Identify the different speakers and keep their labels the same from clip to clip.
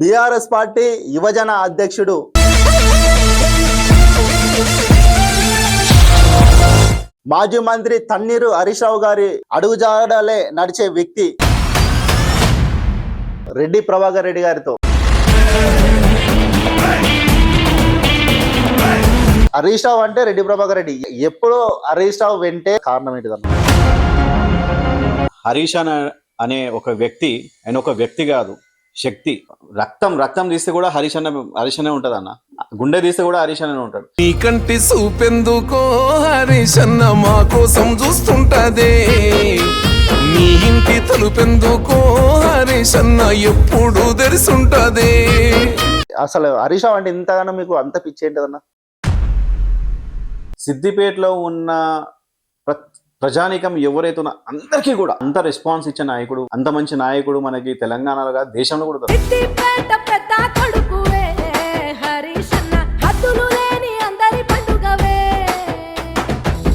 Speaker 1: BRS party యువజన అధ్యక్షుడు మాజీ మంత్రి తన్నీరు హరీష్ రావు గారి అడుగుజాడలే నడిచే వ్యక్తి రెడ్డి ప్రభాకర్ రెడ్డి గారితో హరీష్ రావు అంటే రెడ్డి ప్రభాకర్ రెడ్డి. ఎప్పుడో హరీష్ రావు వెంటే కారణం ఏంటిదన్న?
Speaker 2: హరీష్ అనే ఒక వ్యక్తి, ఆయన ఒక వ్యక్తి కాదు, శక్తి. రక్తం తీస్తే కూడా హరీష్ అనే ఉంటది అన్న. గుండె తీస్తే కూడా హరీష్ అనే ఉంటాడు.
Speaker 3: నీ కంటి చూపెందుకో హరీష్ అన్న మా కోసం చూస్తుంటదే, నీ ఇంటి తలుపెందుకో హరీష్ అన్న ఎప్పుడు తెరిసుంటదే.
Speaker 1: అసలు హరీష్ రావు అంటే ఇంతగానో మీకు అంత పిచ్చి ఏంటదన్న?
Speaker 2: సిద్దిపేటలో ఉన్న ప్రజానీకం ఎవరైతే ఉన్నా అందరికీ కూడా అంత రెస్పాన్స్ ఇచ్చే నాయకుడు, అంత మంచి నాయకుడు మనకి తెలంగాణలో కాదు, దేశంలో కూడా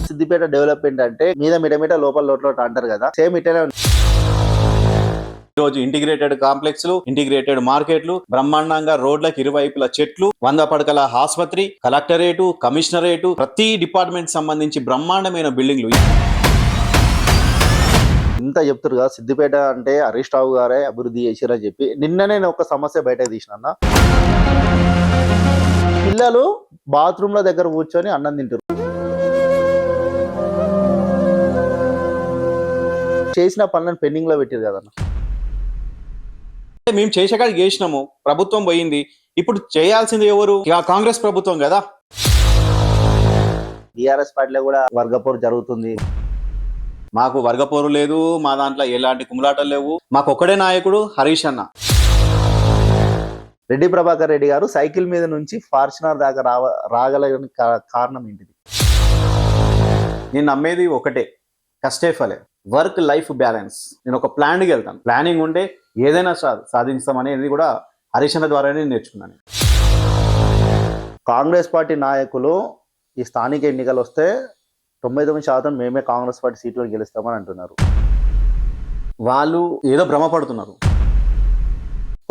Speaker 1: సిద్దిపేట డెవలప్మెంట్ అంటే మీద మిటమిట లోపల లోట్లోట అంటారు కదా, సేమ్ ఇటనే
Speaker 2: ఈరోజు ఇంటిగ్రేటెడ్ కాంప్లెక్స్లు, ఇంటిగ్రేటెడ్ మార్కెట్లు, బ్రహ్మాండంగా రోడ్లకు ఇరువైపుల చెట్లు, 100 పడకల ఆసుపత్రి, కలెక్టరేటు, కమిషనరేటు, ప్రతి డిపార్ట్మెంట్ సంబంధించి బ్రహ్మాండమైన బిల్డింగ్లు.
Speaker 1: ఇంత చెప్తారు కదా సిద్దిపేట అంటే హరీష్ రావు గారే అభివృద్ధి చేసిరని చెప్పి. నిన్న నేను ఒక సమస్య బయటకు తీసిన, పిల్లలు బాత్రూమ్ల దగ్గర కూర్చొని అన్నం తింటారు. చేసిన పనులను పెండింగ్ లో పెట్టారు కదన్న.
Speaker 2: మేము చేసేకాడికి చేసినాము, ప్రభుత్వం పోయింది, ఇప్పుడు చేయాల్సింది ఎవరు? కాంగ్రెస్ ప్రభుత్వం కదా.
Speaker 1: బీఆర్ఎస్ పార్టీలో కూడా వర్గపోరు జరుగుతుంది.
Speaker 2: మాకు వర్గపోరు లేదు, మా దాంట్లో ఎలాంటి కుమ్ములాటలు లేవు. మాకు ఒక్కడే నాయకుడు హరీష్ అన్న.
Speaker 1: రెడ్డి ప్రభాకర్ రెడ్డి గారు సైకిల్ మీద నుంచి ఫార్చునర్ దాకా రాగలని కారణం ఏంటిది?
Speaker 2: నేను నమ్మేది ఒకటే, కష్టే ఫలే, వర్క్ లైఫ్ బ్యాలెన్స్. నేను ఒక ప్లాన్కి వెళ్తాను, ప్లానింగ్ ఉంటే ఏదైనా సాధిస్తామనేది కూడా హరీష్ అన్న ద్వారానే నేర్చుకున్నాను.
Speaker 1: కాంగ్రెస్ పార్టీ నాయకులు ఈ స్థానిక ఎన్నికలు వస్తే 99% మేమే కాంగ్రెస్ పార్టీ సీట్లు గెలుస్తామని అంటున్నారు.
Speaker 2: వాళ్ళు ఏదో భ్రమపడుతున్నారు.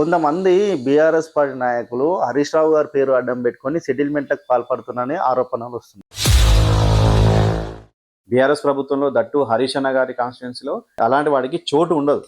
Speaker 1: కొంతమంది బీఆర్ఎస్ పార్టీ నాయకులు హరీష్ రావు గారి పేరు అడ్డం పెట్టుకొని సెటిల్మెంట్లకు పాల్పడుతున్నారని ఆరోపణలు వస్తున్నాయి.
Speaker 2: బీఆర్ఎస్ ప్రభుత్వంలో దట్టు హరీష్ అన్న గారి కాన్స్టిట్యున్సీలో అలాంటి వాడికి చోటు ఉండదు.